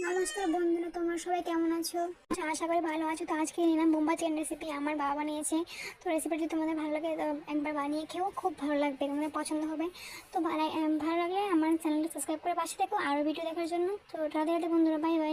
নমস্কার বন্ধুরা, তোমরা সবাই কেমন আছো? আশা করি ভালো আছো। তো আজকে নিলাম বোম্বা চিকেন রেসিপি, আমার বাবা বানিয়েছে। তো রেসিপিটা যদি তোমাদের ভালো লাগে তো একবার বানিয়ে খেও, খুব ভালো লাগবে, তোমাদের পছন্দ হবে। তো ভালো লাগলে আমার চ্যানেলটা সাবস্ক্রাইব করে পাশে থেকো আরও ভিডিও দেখার জন্য। তো রাধে রাধে বন্ধুরা, বাই বাই।